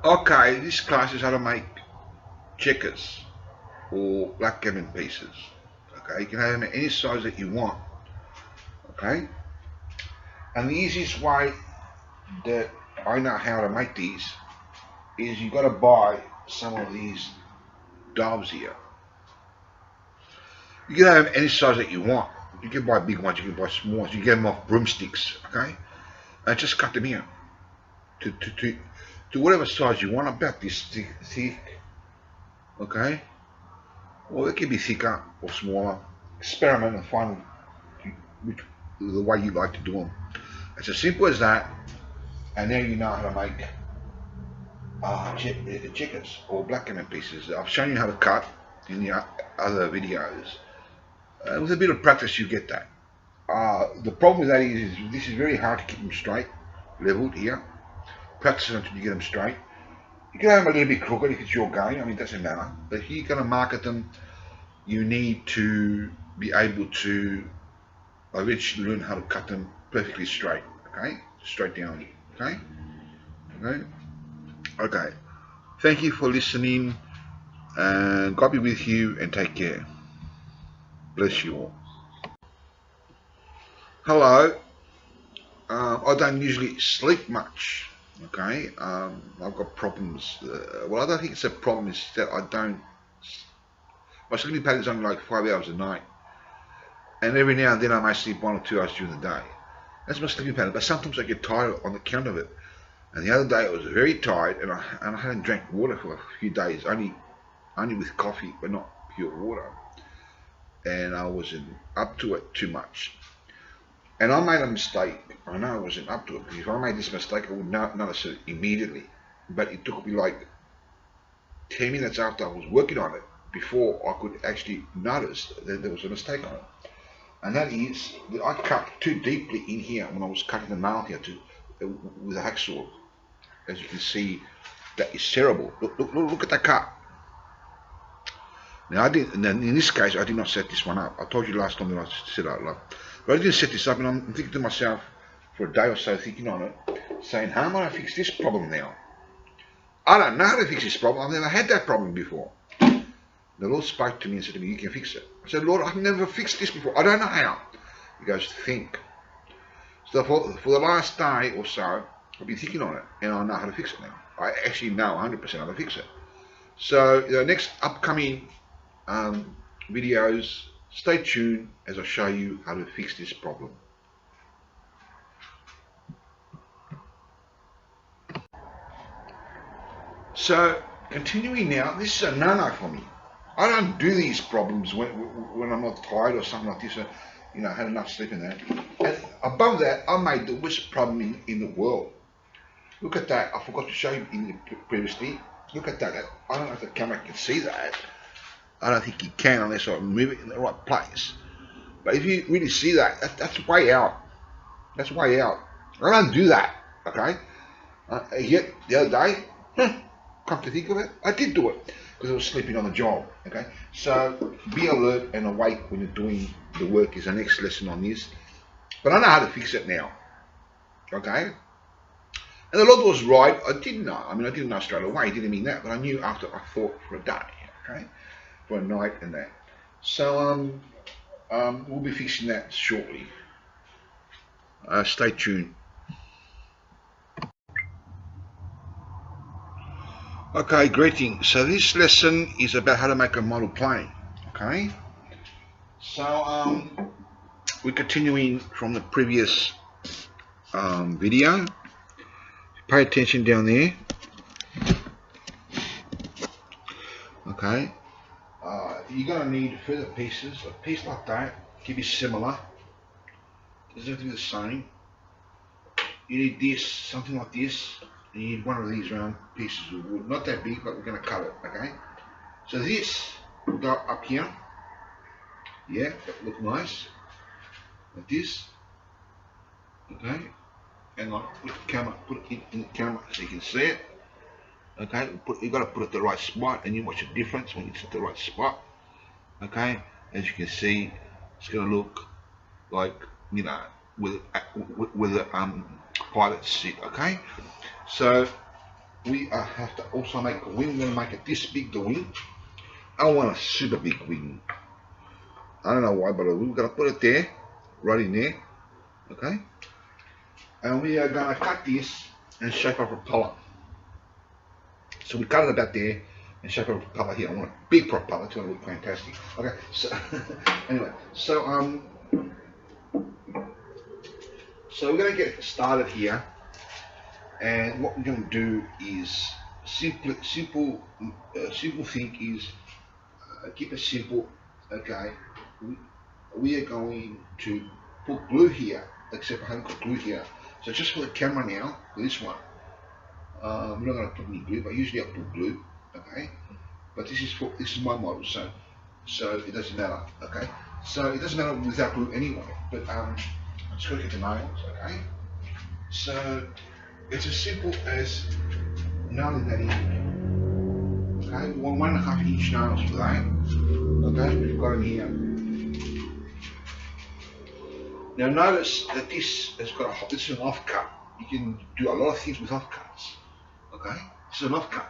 Okay, this class is how to make checkers or backgammon pieces. Okay, you can have them any size that you want. Okay, and the easiest way that I know how to make these is you got to buy some of these doves here. You can have any size that you want. You can buy big ones, you can buy small ones. You get them off broomsticks. Okay, and just cut them here to whatever size you want. About this thick. Okay, or it can be thicker or smaller. Experiment and find which the way you like to do them. It's as simple as that, and now you know how to make checkers or backgammon pieces. I've shown you how to cut in the other videos. With a bit of practice, you get that. The problem with that is this is very hard to keep them straight, leveled here. Practice until you get them straight. You can have them a little bit crooked if it's your game. I mean, it doesn't matter. But if you're going to market them, you need to be able to eventually learn how to cut them perfectly straight. Okay, straight down. Okay, okay, okay. Thank you for listening, and God be with you, and take care. Bless you all. Hello. I don't usually sleep much. Okay, I've got problems. Well, I don't think it's a problem. It's that I don't. My sleeping pattern is only like 5 hours a night, and every now and then I may sleep 1 or 2 hours during the day. That's my sleeping pattern. But sometimes I get tired on account of it. And the other day I was very tired, and I hadn't drank water for a few days, only with coffee, but not pure water. And I wasn't up to it too much. And I made a mistake. I know I wasn't up to it, because if I made this mistake, I would notice it immediately. But it took me like 10 minutes after I was working on it before I could actually notice that there was a mistake on it. And that is that I cut too deeply in here when I was cutting the nail here with a hacksaw. As you can see, that is terrible. Look at that cut. Now in this case, I did not set this one up. I told you last time that I set it up. But I didn't set this up, and I'm thinking to myself for a day or so, thinking on it, saying, how am I going to fix this problem now? I don't know how to fix this problem. I've never had that problem before. The Lord spoke to me and said to me, you can fix it. I said, Lord, I've never fixed this before. I don't know how. He goes, think. So for the last day or so, I've been thinking on it, and I know how to fix it now. I actually know 100% how to fix it. So the next upcoming videos, stay tuned as I show you how to fix this problem. So continuing now, this is a no-no for me. I don't do these problems when I'm not tired or something like this. You know, I had enough sleep in that. And above that, I made the worst problem in the world. Look at that. I forgot to show you previously. Look at that. I don't know if the camera can see that. I don't think you can unless I move it in the right place. But if you really see that, that's way out. That's way out. I don't do that. Okay. Yet the other day, come to think of it, I did do it because I was sleeping on the job. Okay. So be alert and awake when you're doing the work is the next lesson on this. But I know how to fix it now. Okay. And the Lord was right. I didn't know. I mean, I didn't know straight away. He didn't mean that, but I knew after I thought for a day. Okay. For a night and that. So we'll be fixing that shortly. Stay tuned. Okay, greetings. So this lesson is about how to make a model plane. Okay. So we're continuing from the previous video. Pay attention down there. Okay. You're going to need further pieces. A piece like that can be similar. Doesn't have to be the same. You need this, something like this. And you need one of these round pieces of wood. Not that big, but we're going to cut it. Okay. So this will go up here. Yeah, that look nice. Like this. Okay. And I put it in the camera so you can see it. Okay, you got to put it the right spot, and you watch the difference when it's at the right spot. Okay, as you can see, it's going to look like, you know, with a pilot seat. Okay, so we have to also make a wing. We're going to make it this big, the wing. I want a super big wing. I don't know why, but we're going to put it there, right in there, okay? And we are going to cut this and shape a propeller. So we cut it about there and shape a propeller here. I want a big propeller, it's going to look fantastic. Okay, so anyway, so we're going to get started here, and what we're going to do is simple thing is keep it simple. Okay, we are going to put glue here, except I haven't got glue here. So just for the camera now, for this one, we're not going to put any glue, but usually I put glue. Okay, but this is my model, so it doesn't matter. Okay, so it doesn't matter without glue anyway. But I'm just going to get the nails. Okay, so it's as simple as nailing that in. Okay, 1.5 inch nails for that. Okay, we've got them here. Now notice that this has got this is an offcut. You can do a lot of things with offcuts. Okay, this is an offcut.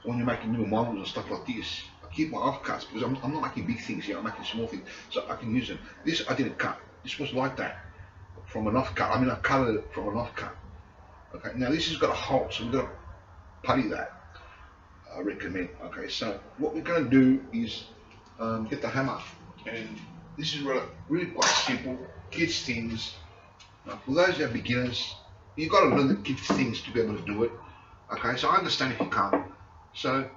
When you're making little models and stuff like this, I keep my offcuts because I'm not making big things here. I'm making small things, so I can use them. This I didn't cut. This was like that from an offcut. I mean, I cut it from an offcut. Okay, now this has got a hole, so we've got to putty that. I recommend. Okay, so what we're going to do is get the hammer, and this is really quite simple, kids things. For those who are beginners, you've got to learn the kids things to be able to do it. Okay, so I understand if you can't. So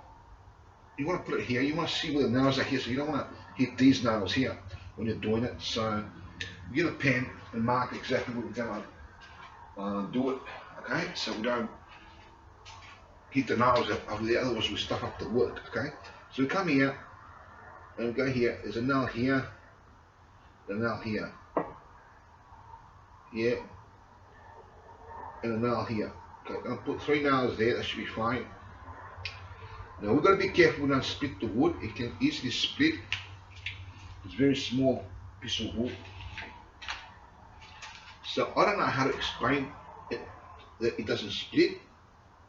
you want to put it here. You want to see where the nails are here, so you don't want to hit these nails here when you're doing it. So you get a pen and mark exactly what we're going to do it. Okay, so we don't hit the nails over there, otherwise we stuff up the work. Okay, so we come here and we go here. There's a nail here, a nail here, yeah, and a nail here. Okay, I'll put 3 nails there. That should be fine. Now we've got to be careful we don't split the wood. It can easily split. It's a very small piece of wood. So I don't know how to explain it, that it doesn't split.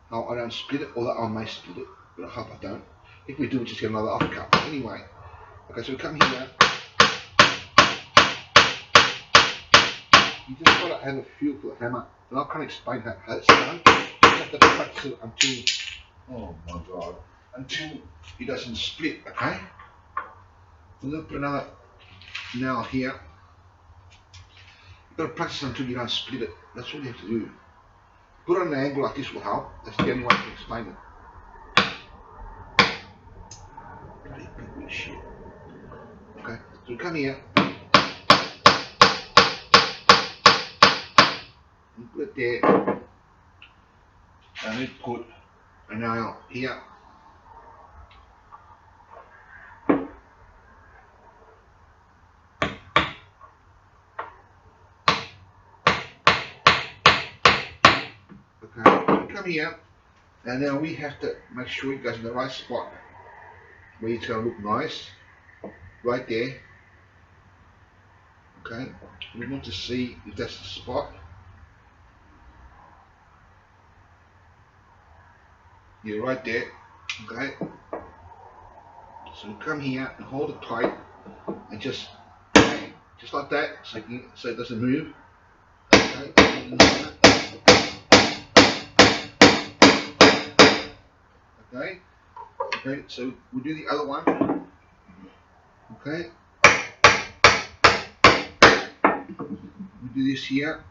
How I don't split it, although I may split it, but I hope I don't. If we do, we just get another offcut. Anyway, okay, so we come here. You just got to have a feel for the hammer, and I can't explain how it's done. You have to practice it until, oh my god, until it doesn't split. Okay. We're going to put another nail here. You've got to practice until you don't split it. That's all you have to do. Put it on an angle like this will help. That's the only way I can explain it. Bloody big shit. Okay, so we come here. And put it there. And we put a nail here. Okay, come here, and now we have to make sure it goes in the right spot where it's going to look nice, right there. Okay, we want to see if that's the spot. Yeah, right there. Okay, so we come here and hold it tight, and just like that, so it doesn't move. Okay. Okay, so we'll do the other one. Okay, we do this here.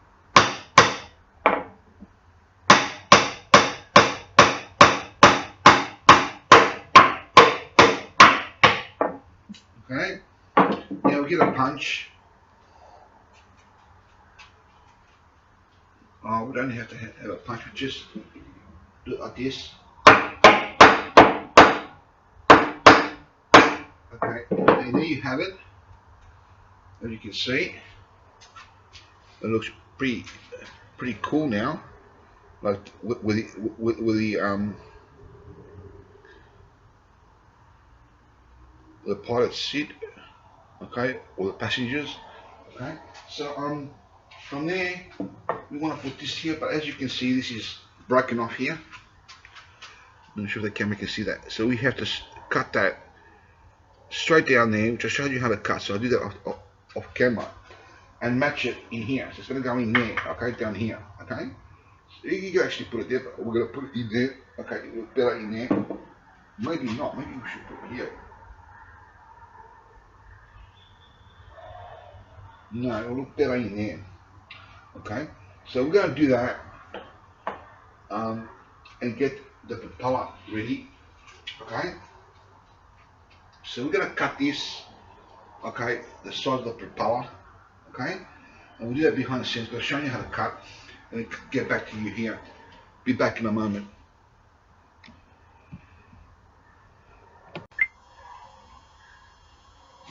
Okay, now we get a punch. Oh, we don't have to have a punch, we just do it like this. Okay, and there you have it. As you can see, it looks pretty cool now. Like with the pilot's seat, okay, or the passengers. Okay, so from there we want to put this here, but as you can see, this is broken off here. I'm not sure if the camera can see that. So we have to cut that straight down there, which I showed you how to cut. So I'll do that off camera and match it in here. So it's going to go in there, okay, down here, okay. So you can actually put it there, but we're going to put it in there, okay. It looks better in there. Maybe not. Maybe we should put it here. No, it'll look better in there. Okay, so we're going to do that and get the propeller ready. Okay, so we're going to cut this. Okay, the side of the propeller. Okay, and we'll do that behind the scenes. I'll show you how to cut and get back to you here. Be back in a moment.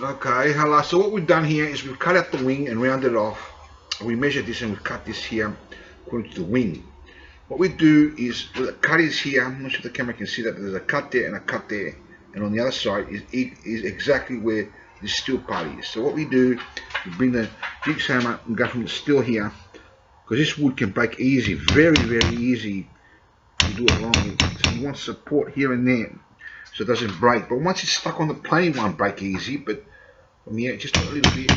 Okay, hello. So what we've done here is we've cut out the wing and rounded it off. We measured this and we've cut this here according to the wing. What we do is, well, the cut is here. I'm not sure if the camera can see that, but there's a cut there and a cut there. And on the other side is exactly where the steel part is. So what we do, we bring the jigsaw hammer and go from the steel here, because this wood can break easy, very, very easy to do it wrong. So you want support here and there so it doesn't break. But once it's stuck on the plane, it won't break easy. But from here, just a little bit.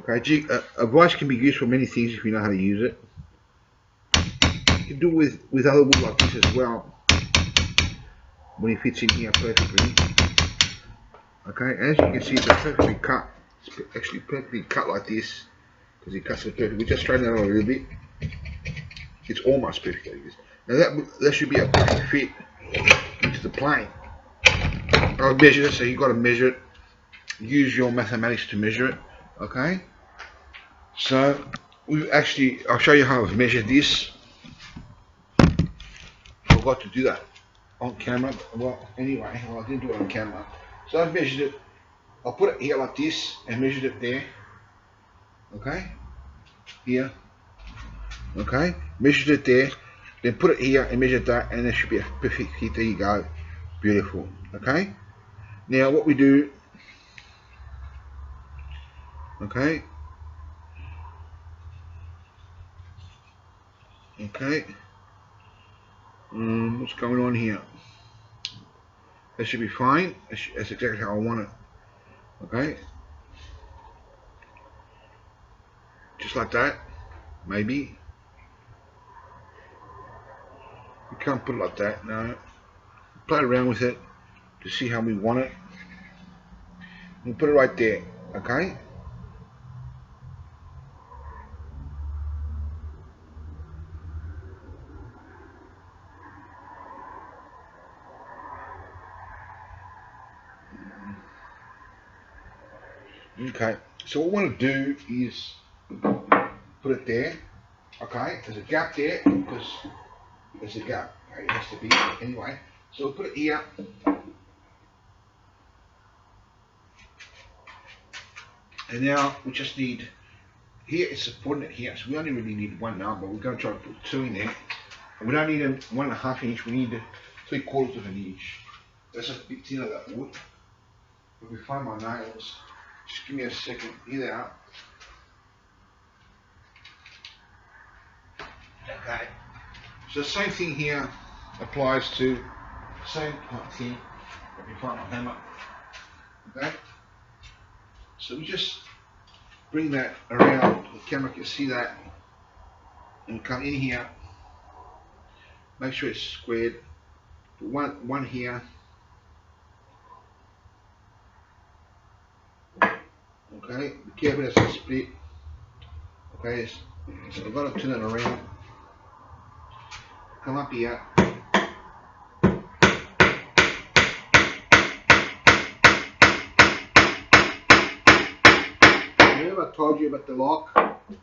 Okay, a vice can be used for many things if you know how to use it. You can do it with other wood like this as well, when it fits in here perfectly. Okay, as you can see, it's perfectly cut. It's actually perfectly cut like this, because it cuts it perfectly. We just straighten it out a little bit. It's almost perfect like this. Now that should be a perfect fit into the plane. I'll measure it, so you've got to measure it. Use your mathematics to measure it. Okay, so I'll show you how I've measured this. I forgot to do that on camera. Well, anyway, I didn't do it on camera. So I've measured it. I'll put it here like this and measured it there. Okay, here. Okay, measured it there. Then put it here and measured that, and there should be a perfect fit. There you go. Beautiful. Okay. Now what we do. Okay. Okay. What's going on here? That should be fine. That's exactly how I want it. Okay. Just like that. Maybe. You can't put it like that. No. Play around with it to see how we want it. We'll put it right there. Okay. Okay, so what we want to do is put it there. Okay, there's a gap there because there's a gap. Okay, it has to be anyway. So we'll put it here. And now we just need, here it's supporting it here, so we only really need one now, but we're going to try to put two in there. And we don't need a 1.5 inch, we need 3/4 of an inch. That's a bit thinner, that wood. If we find my nails, just give me a second. Here they are. Okay. So the same thing here applies to the same thing. Let me find my hammer. Okay. So we just bring that around. The camera can see that, and come in here. Make sure it's squared. Put one here. Okay, be careful that's a split. Okay, so I've got to turn it around. Come up here. Remember I told you about the lock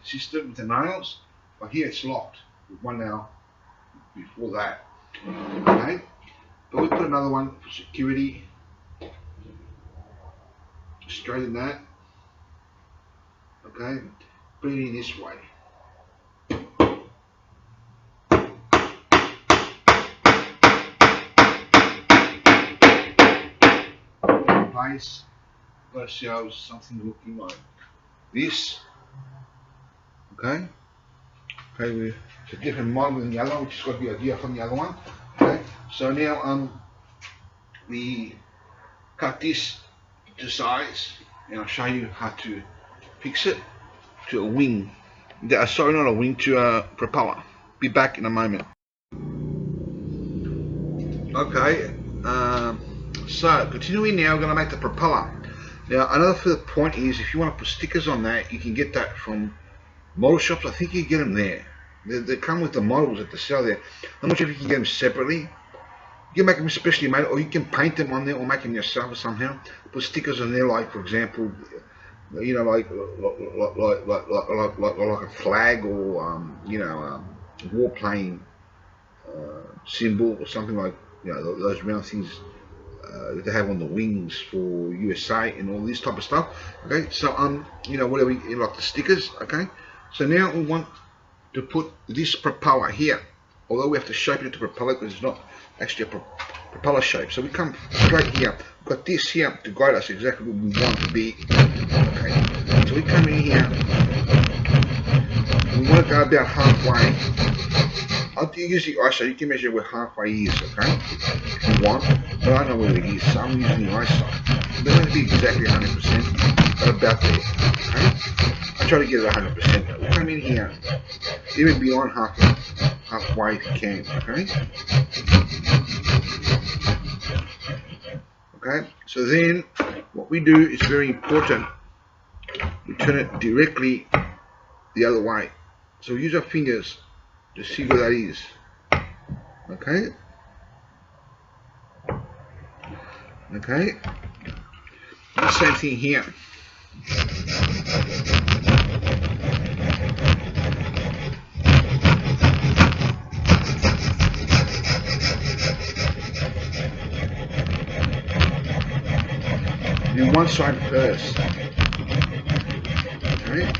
system with the nails? But here it's locked with one nail before that. Okay, but we put another one for security. Straighten that. Okay, bring it in this way. In place, got to show something looking like this. Okay, Okay, it's a different model than the other one, which has got the idea from the other one. Okay, so now we cut this to size, and I'll show you how to fix it to a wing. Sorry, not a wing, to a propeller. Be back in a moment. Okay, so continuing now, we're going to make the propeller. Now, another further point is, if you want to put stickers on that, you can get that from model shops. I think you get them there. They come with the models that they sell there. I'm not sure if you can get them separately. You can make them specially made, or you can paint them on there, or make them yourself somehow. Put stickers on there, like, for example, you know, like a flag, or you know, warplane symbol, or something like, you know, those round things that they have on the wings for USA and all this type of stuff. Okay, so you know, whatever you like, the stickers. Okay, so now we want to put this propeller here, although we have to shape it into propeller because it's not actually a propeller shape. So we come straight here. We've got this here to guide us exactly what we want to be. Okay, so we come in here. We want to go about halfway. I'll use the ISO. You can measure where halfway is, okay, if you want, but I know where it is, so I'm using the ISO. It doesn't have to be exactly 100%, but about there, okay. I try to get it 100%, but we come in here, even beyond halfway if you can, okay. Okay, so then what we do is very important. We turn it directly the other way. So we use our fingers to see where that is. Okay. Okay. The same thing here. Do one side first. Okay.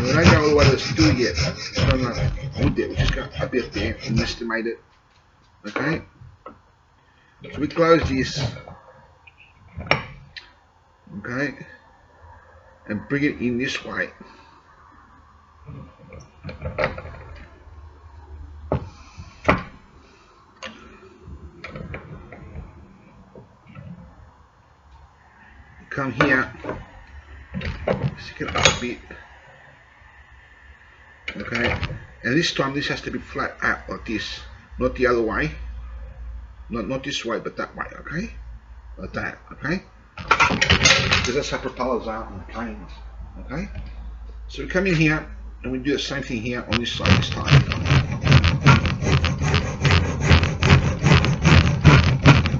We don't go all the way to the stool yet. It's not enough wood there. We just got a bit there and estimate it. Okay. So we close this. Okay. And bring it in this way. Come here. Stick it up a bit. Okay, and this time this has to be flat out like this, not the other way, not this way, but that way. Okay, like that. Okay, because that's how propellers are on planes. Okay, so we come in here and we do the same thing here on this side this time.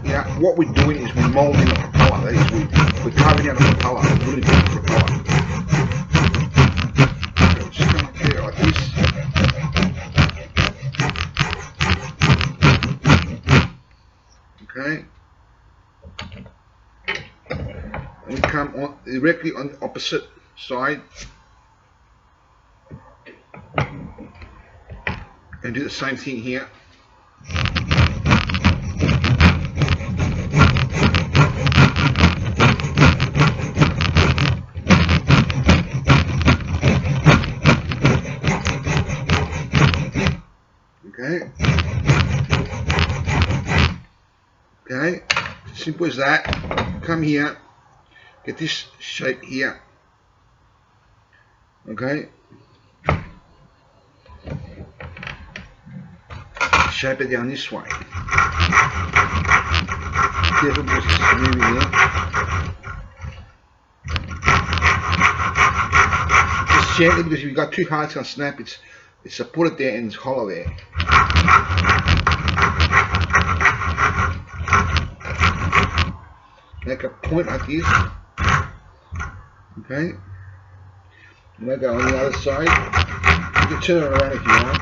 Yeah, what we're doing is we're molding a propeller. That is, we're carving out a propeller and putting it in a propeller. Okay, and we come on directly on the opposite side and do the same thing here. Okay. Okay, simple as that. Come here, get this shape here. Okay, shape it down this way. Careful because it's moving here. Just gently, because if you got too hard, it's gonna snap. It's supported there and it's hollow there. Make a point like this. Okay. I'm going to go on the other side. You can turn it around if you want.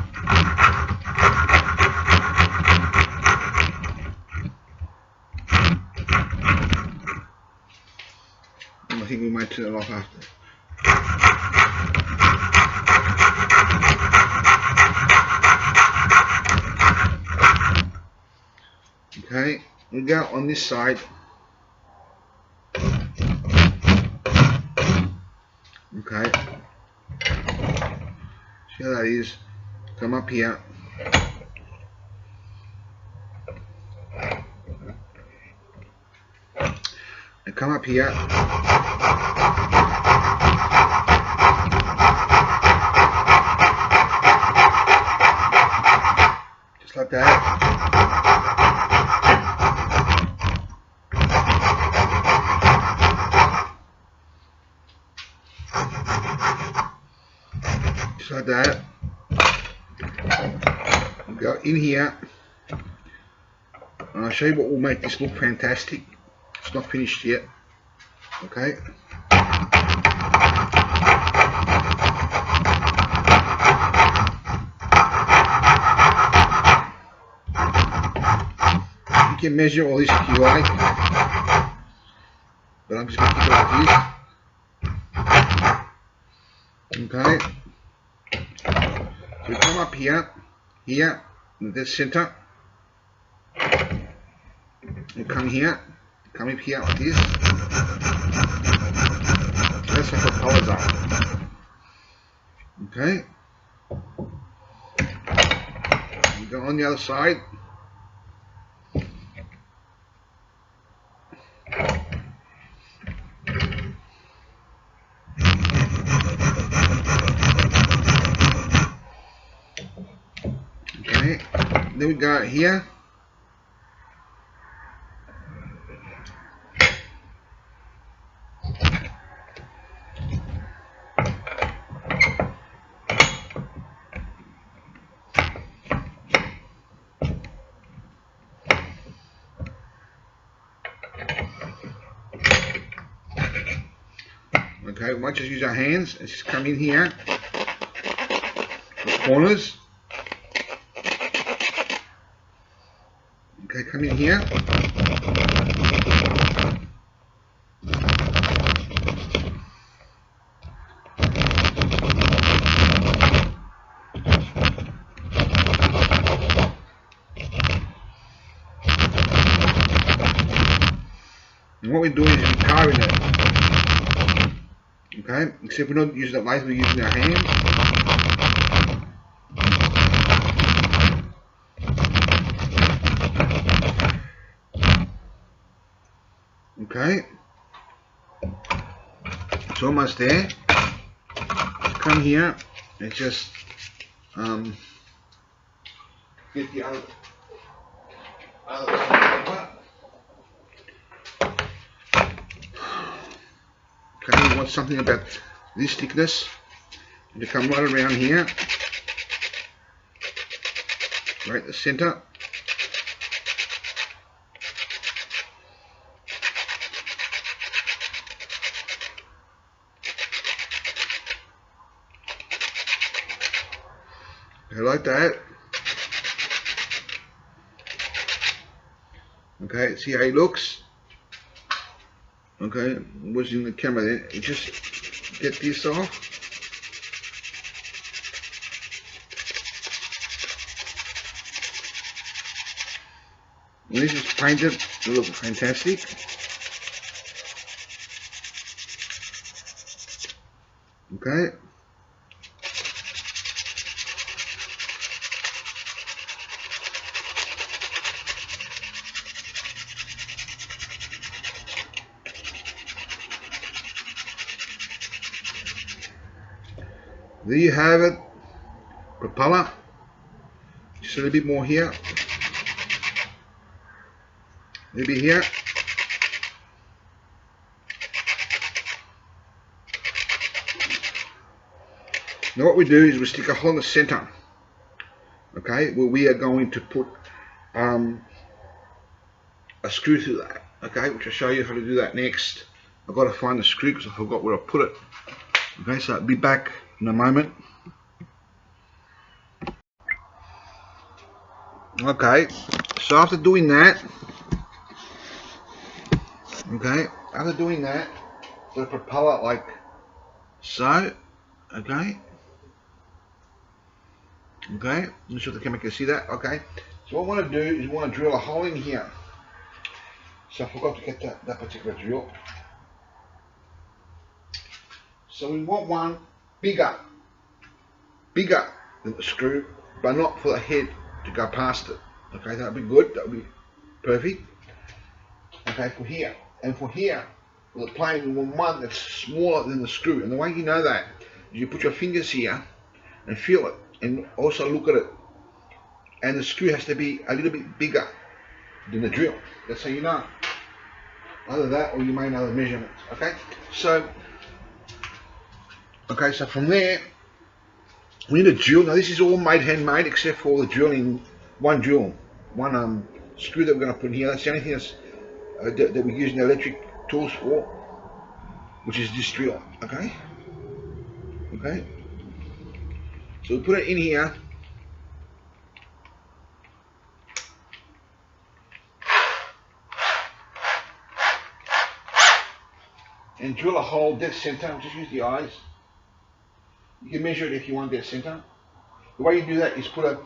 And I think we might turn it off after. Okay. We go on this side. Okay, See how that is? Come up here. And come up here. Just like that. Just like that. Go in here. And I'll show you what will make this look fantastic. It's not finished yet. Okay. You can measure all this if you like, but I'm just going to keep it like this. Okay. So we come up here, in the center. You come here, come up here like this. That's what the colors are. Okay. You go on the other side. Okay. Then we go here. Okay, we might just use our hands and just come in here, the corners. Okay, come in here. And what we're doing is we're carving it. Okay, except we're not using the laser, we're using our hands. Okay, it's almost there. Come here and just get the other paper. Okay, you want something about this thickness, and to come right around here, right at the center. Okay, like that. Okay, see how he looks? Okay, watching the camera there, you just get this off. When this is painted, it will look fantastic. Okay. There you have it, propeller. Just a little bit more here, maybe here. Now what we do is we stick a hole in the center, okay, where we are going to put a screw through that, okay, which I'll show you how to do that next. I've got to find the screw because I forgot where I put it. Okay, so I'll be back in a moment. Okay, so after doing that, the propeller like so, okay, I'm not sure the camera can see that. Okay, so what I want to do is I want to drill a hole in here. So I forgot to get that particular drill. So we want one bigger bigger than the screw, but not for the head to go past it. Okay, that'll be good, that'll be perfect. Okay, for here, and for here, we're playing one that's smaller than the screw, and the way you know that is you put your fingers here and feel it, and also look at it, and the screw has to be a little bit bigger than the drill. That's how you know. Either that, or you may know the measurements. Okay, so from there, we need a drill. Now this is all made handmade except for the drilling, one screw that we're going to put in here. That's the only thing that's, that we're using the electric tools for, which is this drill. Okay, so we put it in here. And drill a hole dead center. Just use the eyes. You can measure it if you want dead center. The way you do that is put a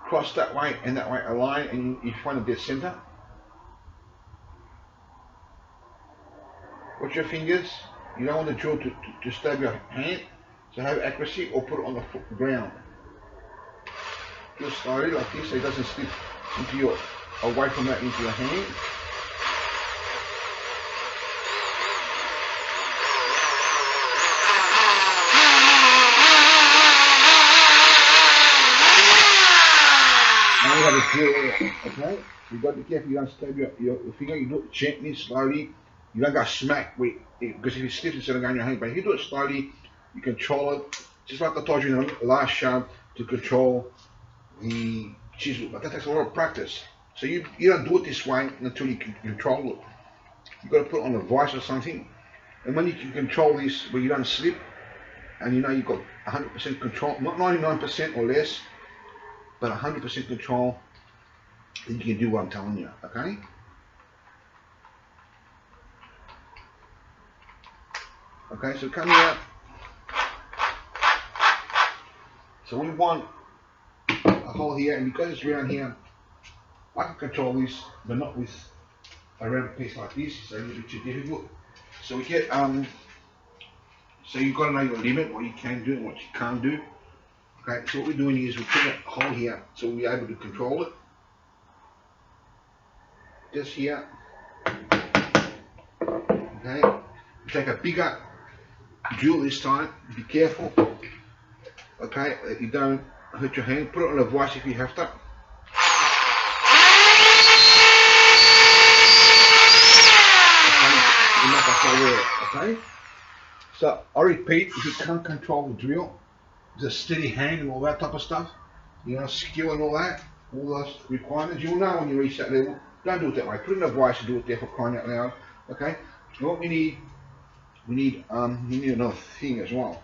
cross that way and that way, a line, and you find a dead center. Watch your fingers. You don't want the drill to stab your hand, so have accuracy, or put it on the ground. Drill slowly like this so it doesn't slip into your, away from that into your hand. Now you have a drill there, okay? You've got to be careful you don't stab your finger. You do it gently, slowly. You don't go smack, because if you slip it's going to go in your hand. But if you do it slowly, you control it, just like I told you in the last show, to control the chisel. But that takes a lot of practice. So you don't do it this way until you can control it. You've got to put it on a vise or something. And when you can control this, where you don't slip, and you know you've got 100% control, not 99% or less, but 100% control, then you can do what I'm telling you, okay? Okay, so come here. So we want a hole here, and because it's round here, I can control this, but not with a round piece like this. It's a little bit too difficult. So we get, so you've got to know your limit, what you can do and what you can't do. Okay, so what we're doing is we're putting a hole here so we'll be able to control it. Just here. Okay, take a bigger drill this time. Be careful. Okay, that you don't hurt your hand. Put it on a vise if you have to. Okay, you make a hole there. Okay. So I repeat, if you can't control the drill, the steady hand and all that type of stuff, you know, skill and all that, all those requirements, you'll know when you reach that level. Don't do it that way. Put it in a vise and do it there for crying out loud. Okay. So what we need another thing as well.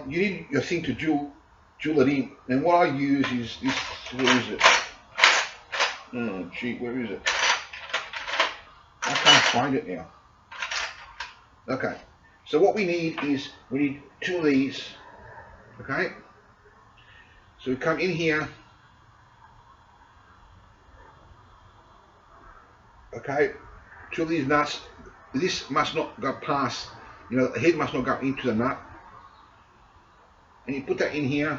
You need your thing to drill it in. And what I use is this. Where is it? Oh gee, where is it? I can't find it now. Okay. So what we need is we need two of these. Okay, so we come in here, okay, two of these nuts. This must not go past, you know, the head must not go into the nut, and you put that in here.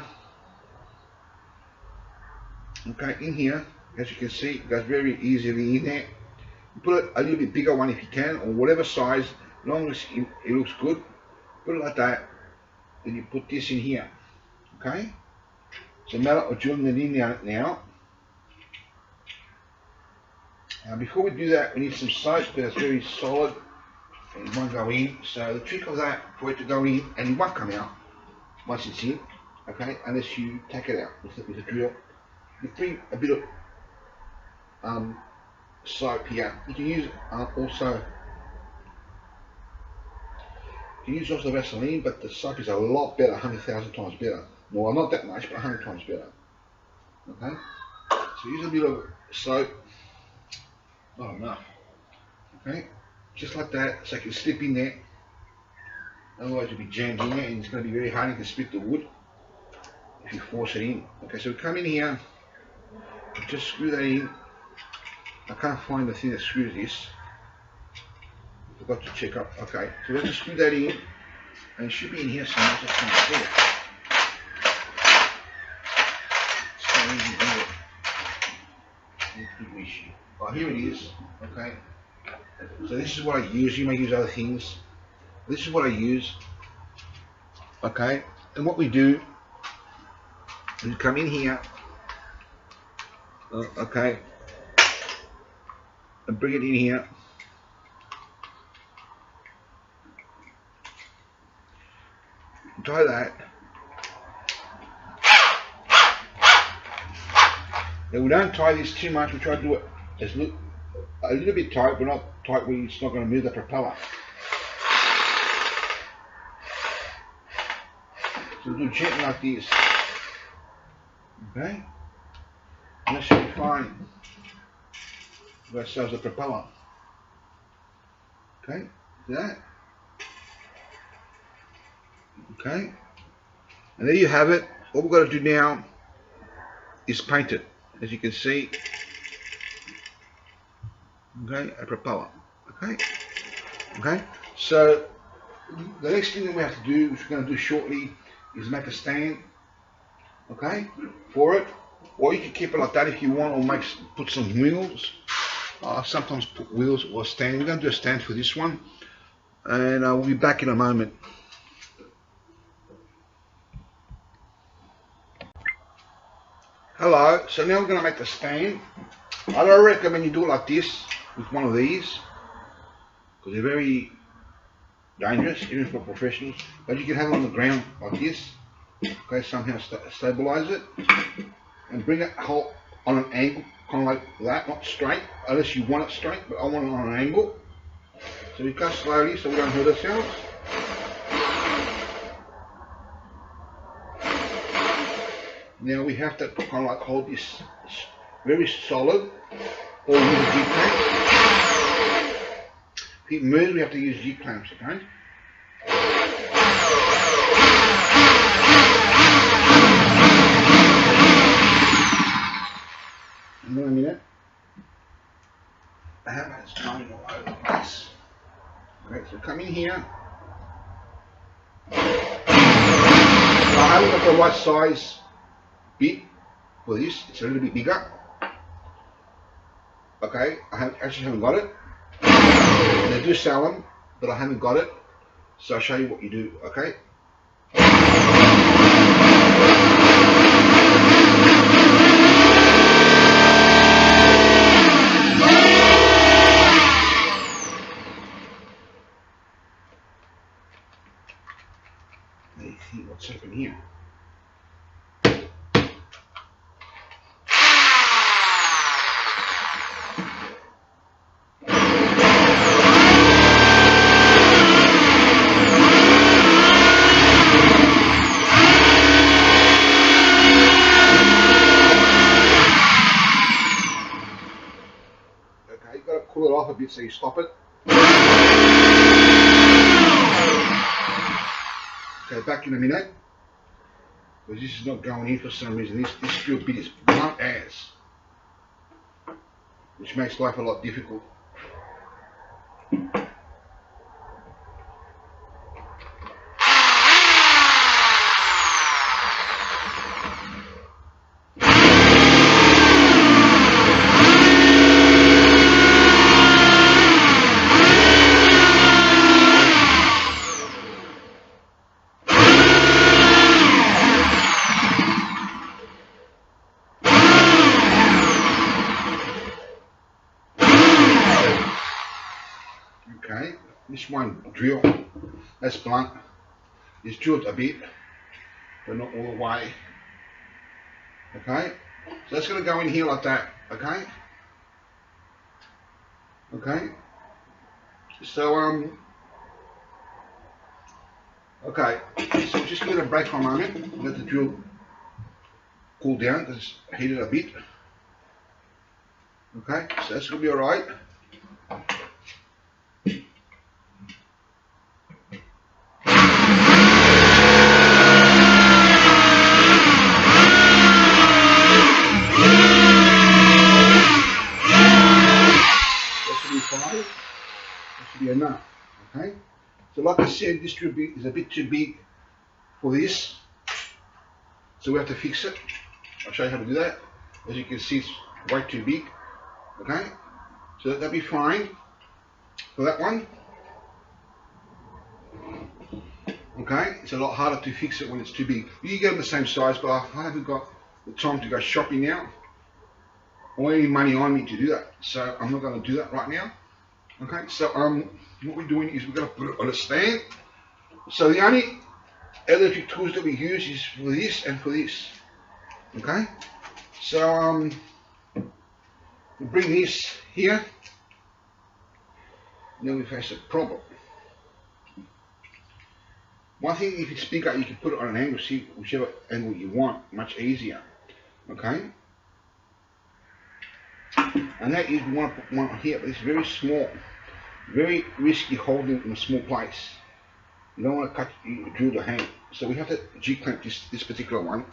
Okay, in here, as you can see, it goes very easily in there. You put a little bit bigger one if you can, or whatever size, as long as it looks good. Put it like that. Then you put this in here, okay? So now we're drilling it in now. Before we do that, we need some soap that's very solid and it won't go in. So the trick of that, for it to go in, and it won't come out once it's in, okay? Unless you take it out with a drill. You bring a bit of soap here. You can use also Vaseline, but the soap is a lot better, 100,000 times better. Well, not that much, but 100 times better. Okay? So use a bit of soap. Not enough. Okay? Just like that, so it can slip in there. Otherwise it'll be jammed in there and it's going to be very hard. You can split the wood if you force it in. Okay, so we come in here, just screw that in. I can't find the thing that screws this. Forgot to check up. Okay, so let's just screw that in, and it should be in here somewhere. Just can't see it. Oh, here it is. Okay. So this is what I use. You may use other things. This is what I use. Okay. And what we do is we come in here. Okay. And bring it in here. Tie that. Now we don't tie this too much. We try to do it as a little bit tight, but not tight where it's not going to move the propeller. So we'll do it gently like this. Okay? And that should be fine. We've got ourselves a propeller. Okay? See that? Okay? And there you have it. All we've got to do now is paint it. As you can see. Okay? A propeller. Okay? Okay? So the next thing that we have to do, which we're going to do shortly, is make a stand, okay, for it. Or you can keep it like that if you want, or put some wheels. Sometimes put wheels or a stand. We're going to do a stand for this one, and we'll be back in a moment. Hello. So now we're going to make the stand. I don't recommend you do it like this with one of these, because they're very dangerous, even for professionals. But you can have it on the ground like this. Okay, somehow stabilize it and bring it on an angle, kind of like that, not straight, unless you want it straight, but I want it on an angle. So we go slowly so we don't hurt ourselves. Now we have to kind of like hold this very solid, or use a G-clamp. If it moves, we have to use G-clamps, okay? In a minute. I have it going all over the place. Okay, so come in here. So I haven't got the right size bit for this. It's a little bit bigger. Okay, actually haven't got it. They do sell them, but I haven't got it. So I'll show you what you do, okay? Let's see what's happening here. Pull it off a bit so you stop it. Okay, back in a minute. Because this is not going in for some reason. This drill bit is blunt as, which makes life a lot difficult. Okay, this one drill, that's blunt, it's drilled a bit, but not all the way. Okay, so that's going to go in here like that, okay? Okay, so okay, so we're just going to break for a moment, let the drill cool down, because it's heated a bit. Okay, so that's going to be alright. That should be enough, okay? So like I said, this drill bit is a bit too big for this, so we have to fix it. I'll show you how to do that. As you can see, it's way too big. Okay, so that'll be fine for that one. Okay, it's a lot harder to fix it when it's too big. You can get them the same size, but I haven't got the time to go shopping now, or any money on me to do that, so I'm not going to do that right now. Okay, so what we're doing is we're going to put it on a stand. So the only electric tools that we use is for this and for this. Okay, so we bring this here, and then we face a problem. One thing, if it's bigger, you can put it on an angle, see whichever angle you want, much easier. Okay, and that is, we want to put one here, but it's very small, very risky holding in a small place. You don't want to drill the hand, so we have to G-clamp this particular one.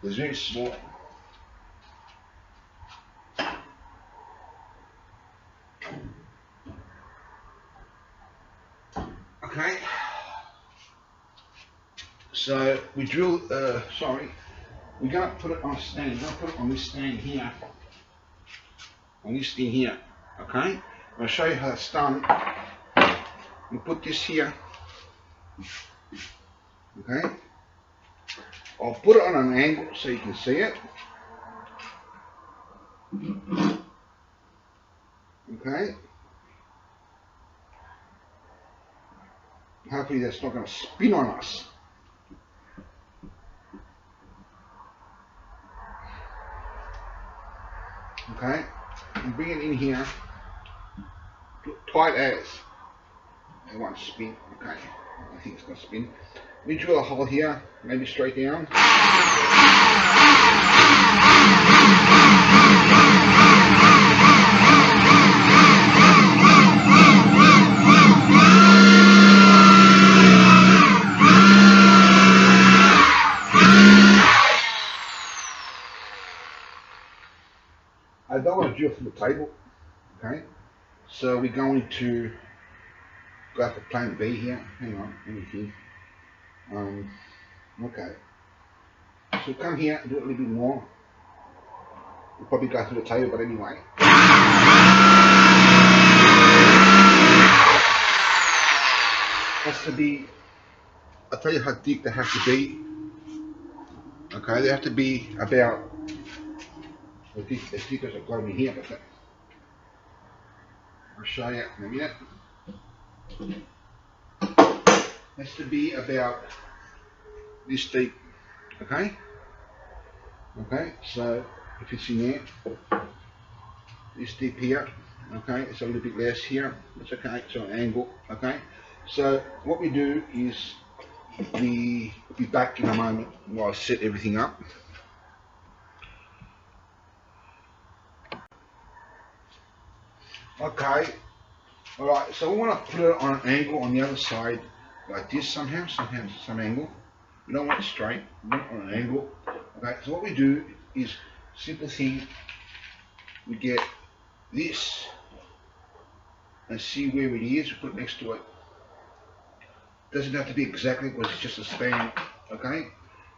It's very small. Okay, so we drill, we're going to put it on a stand. We're going to put it on this stand here, on this thing here. Okay, I'll show you how it's done. We put this here. Okay, I'll put it on an angle so you can see it. Okay, hopefully that's not going to spin on us. Okay, and bring it in here, tight as. It won't spin. Okay, I think it's going to spin. We drill a hole here, maybe straight down. I don't want to drill through the table. Okay, so we're going to go for plan B here. Hang on, let me think. Okay, so come here and do it a little bit more. We'll probably go through the table, but anyway. Has to be, I'll tell you how deep they have to be. Okay, they have to be about as deep as I've got in here, but I'll show you in a minute. Has to be about this deep. Okay, okay, so if it's in there, this deep here, okay, it's a little bit less here, it's okay, it's on an angle. Okay, so what we do is we'll be back in a moment while I set everything up. Okay, alright, so we want to put it on an angle on the other side like this somehow, some angle. We don't want it straight, we want it on an angle. Okay, so what we do is, simple thing, we get this and see where it is, we put it next to it. Doesn't have to be exactly because it's just a span. Okay,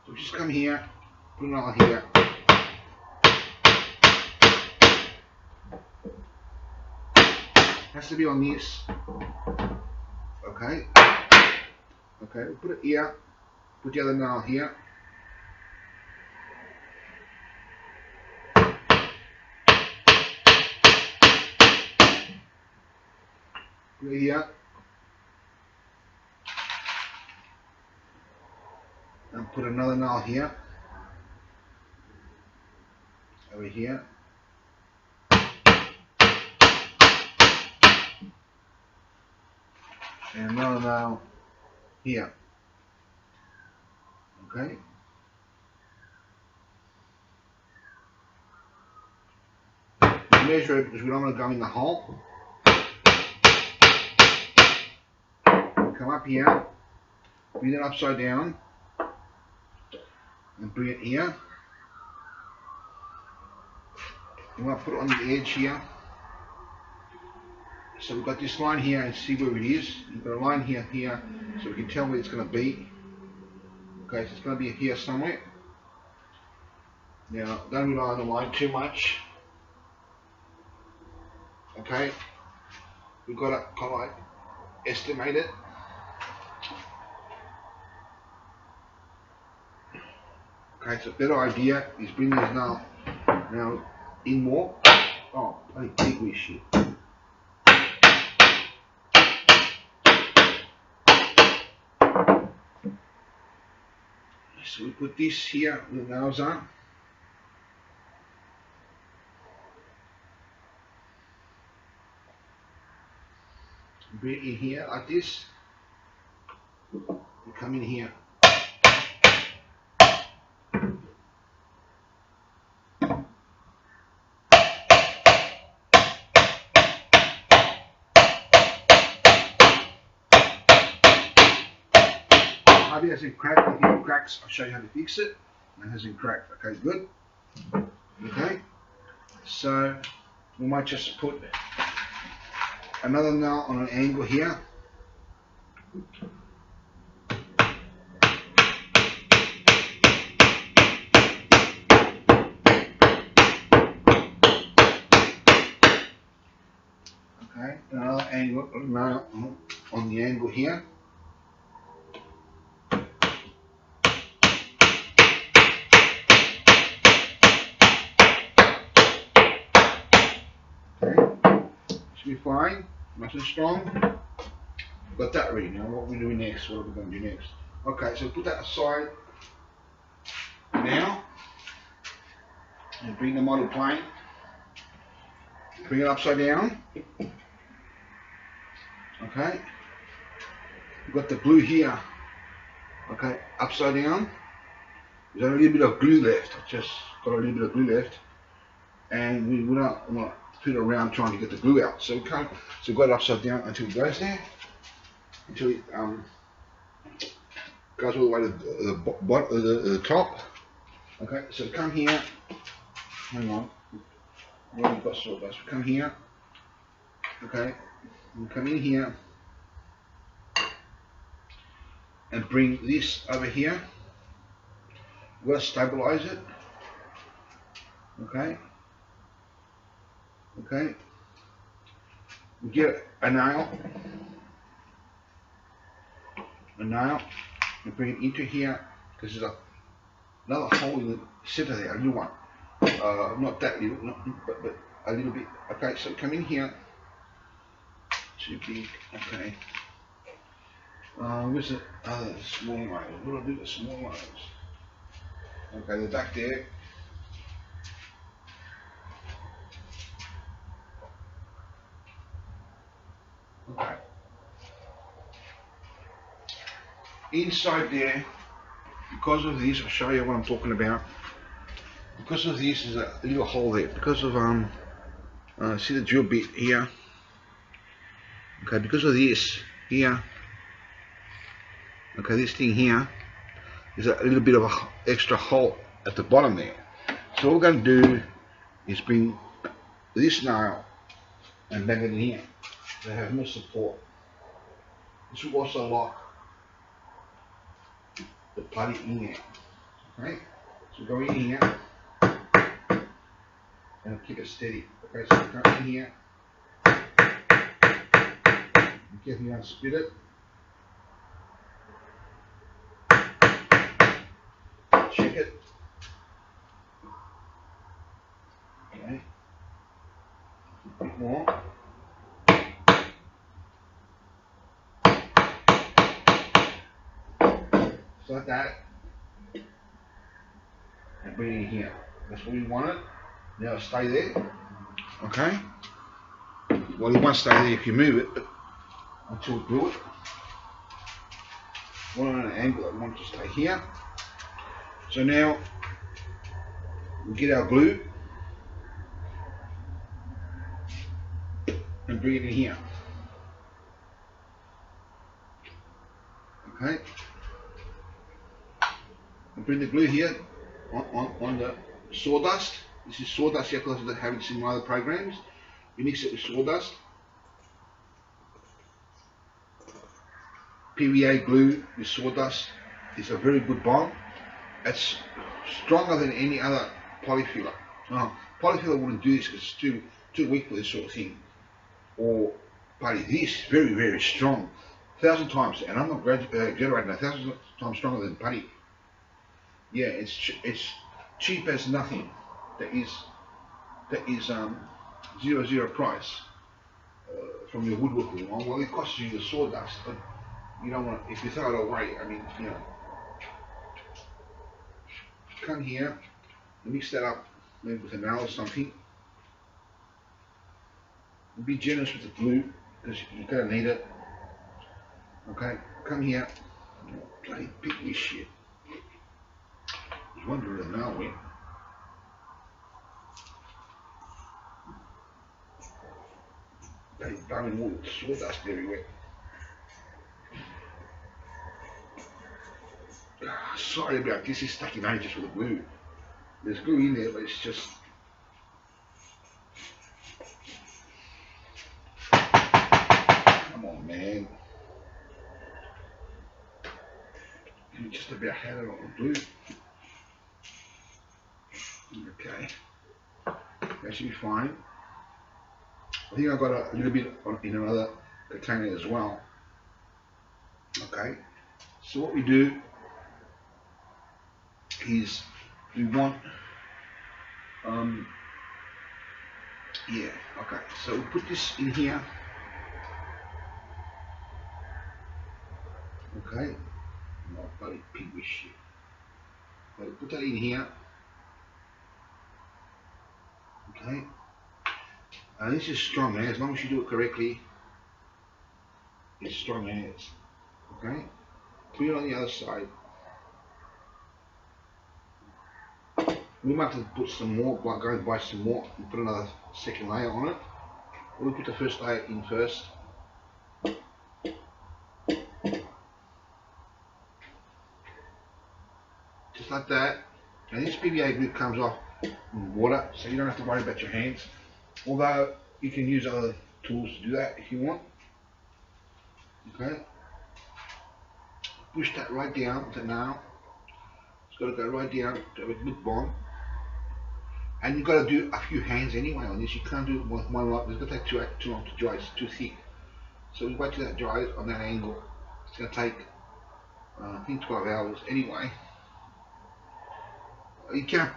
so we just come here, put it on here. Has to be on this. Okay. Okay, we'll put it here. Put the other nail here. Put it here. And put another nail here. Over here. And another nail here. Okay. Measure it because we don't want to go in the hole. Come up here, bring it upside down, and bring it here. You want to put it on the edge here. So we've got this line here and see where it is. You've got a line here, so we can tell where it's going to be. Okay, so it's going to be here somewhere. Now, don't rely on the line too much. Okay, we've got to kind of like estimate it. Okay, so a better idea is bring these now in more. Oh, bloody pigweed shit. So we put this here with the nails on. Bring it in here like this. We come in here. Maybe it hasn't cracked. If it cracks, I'll show you how to fix it. It hasn't cracked. Okay, good. Okay, so we might just put another nail on an angle here. Okay, another angle, nail on the angle here. Should be fine, nice and strong. We've got that ready. Now what are we doing next? What are we going to do next? Okay, so put that aside now. And bring the model plane. Bring it upside down. Okay. We've got the glue here. Okay, upside down. There's a little bit of glue left. I just got a little bit of glue left. And we don't want to put it around trying to get the glue out. So we can't, so we've got it upside down until it goes there. Until it goes all the way to the top. Okay, so come here. Hang on. Where we've got sawdust. We come here. Okay. We come in here. And bring this over here. We've got to stabilize it. Okay. Okay. We get a nail, and bring it into here, because there's another hole in the center there, a new one. Not that little, but a little bit. Okay, so come in here. Too big. Okay. Where's the other small nails? What do I do with the small nails? Okay, they're back there. Okay. Inside there, because of this, I'll show you what I'm talking about. Because of this, there's a little hole there. Because of see the drill bit here. Okay, because of this here. Okay, this thing here is a little bit of an extra hole at the bottom there. So what we're going to do is bring this nail and bang it in here. They have no support. This will also lock the putty in there. Okay, so go in here and keep it steady. Okay, so go in here. Be careful you don't split it. Check it. Okay, a bit more. Like that, and bring it in here. That's where we want it. Now stay there. Okay. Well, it won't stay there if you move it, but until we glue it. We want it on an angle. I want it to stay here. So now we get our glue and bring it in here. Okay. Bring the glue here on the sawdust. This is sawdust here because I haven't seen my other programs. You mix it with sawdust. PVA glue with sawdust is a very good bond. It's stronger than any other polyfiller. Polyfiller wouldn't do this because it's too weak for this sort of thing. Or putty, this very, very strong, 1,000 times, and I'm not exaggerating, 1,000 times stronger than putty. Yeah, it's cheap as nothing. That is 0 price from your woodworking one. Well, it costs you the sawdust, but you don't want, if you throw it away, I mean, you know. Come here, mix that up maybe with a nail or something. Be generous with the glue because you're going to need it. Okay, come here. Oh, bloody pick this shit. I was wondering where the nail went. Bloody blowing wood, sawdust everywhere. Sorry about this, it's stuck in ages with the glue. There's glue in there, but it's just... Come on, man. You just about had it on the glue. Okay. That should be fine. I think I've got a little bit in another container as well. Okay. So what we do is we want yeah, okay, so we put this in here. Okay, no, bloody pig with shit. So we put that in here. Okay, and this is strong as long as you do it correctly. It's strong as. Okay, put it on the other side. We might have to put some more, go and buy some more and put another second layer on it. We'll put the first layer in first. Just like that. And this PVA glue comes off in water, so you don't have to worry about your hands. Although you can use other tools to do that if you want. Okay. Push that right down with the nail. It's got to go right down to a good bond. And you've got to do a few hands anyway on this. You can't do it with one lot. It's going to take too long to dry. It's too thick. So we wait till that dries on that angle. It's going to take, I think, 12 hours anyway. You can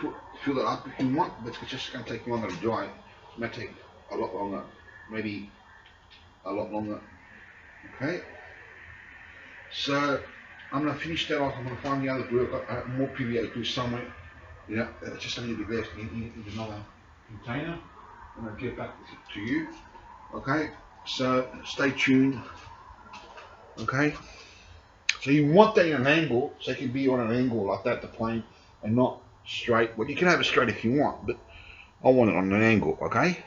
fill it up if you want, but it's just going to take longer to dry. It might take a lot longer, maybe a lot longer. Okay. So I'm going to finish that off. I'm going to find the other glue. I've got more PVA glue somewhere. You know, it's just a little bit left in another container. I'm going to get back to you. Okay, so stay tuned. Okay, so you want that in an angle, so it can be on an angle like that, the plane, and not straight. Well, you can have it straight if you want, but I want it on an angle. Okay.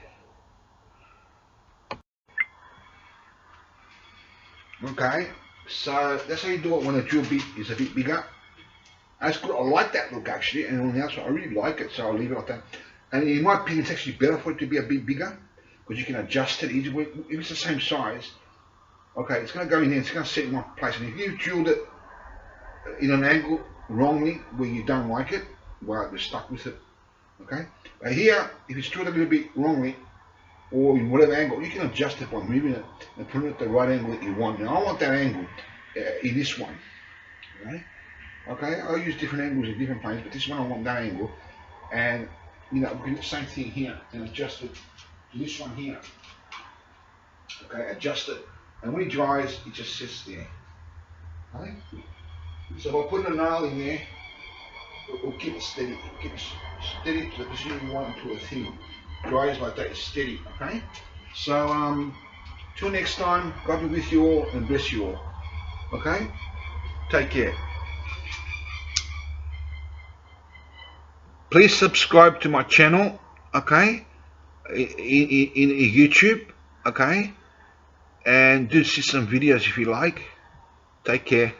Okay, so that's how you do it when the drill bit is a bit bigger. That's good. I like that look actually, and on the outside I really like it, so I'll leave it like that. And in my opinion, it's actually better for it to be a bit bigger because you can adjust it easily. If it's the same size, okay, it's going to go in there. It's going to sit in one place. And if you drilled it in an angle wrongly where you don't like it, well, you're stuck with it. Okay. But here, if it's drilled a little bit wrongly or in whatever angle, you can adjust it by moving it and putting it at the right angle that you want. Now I want that angle in this one. Okay. Okay, I'll use different angles in different planes, but this one I want that angle, and you know, we do the same thing here and adjust it to this one here. Okay, adjust it, and when it dries, it just sits there. Okay, so by putting a nail in there, it will keep it steady. Keep it steady to the position you want until the thing dries like that. It's steady. Okay, so till next time, God be with you all and bless you all. Okay, take care. Please subscribe to my channel, okay, in YouTube, okay, and do see some videos if you like. Take care.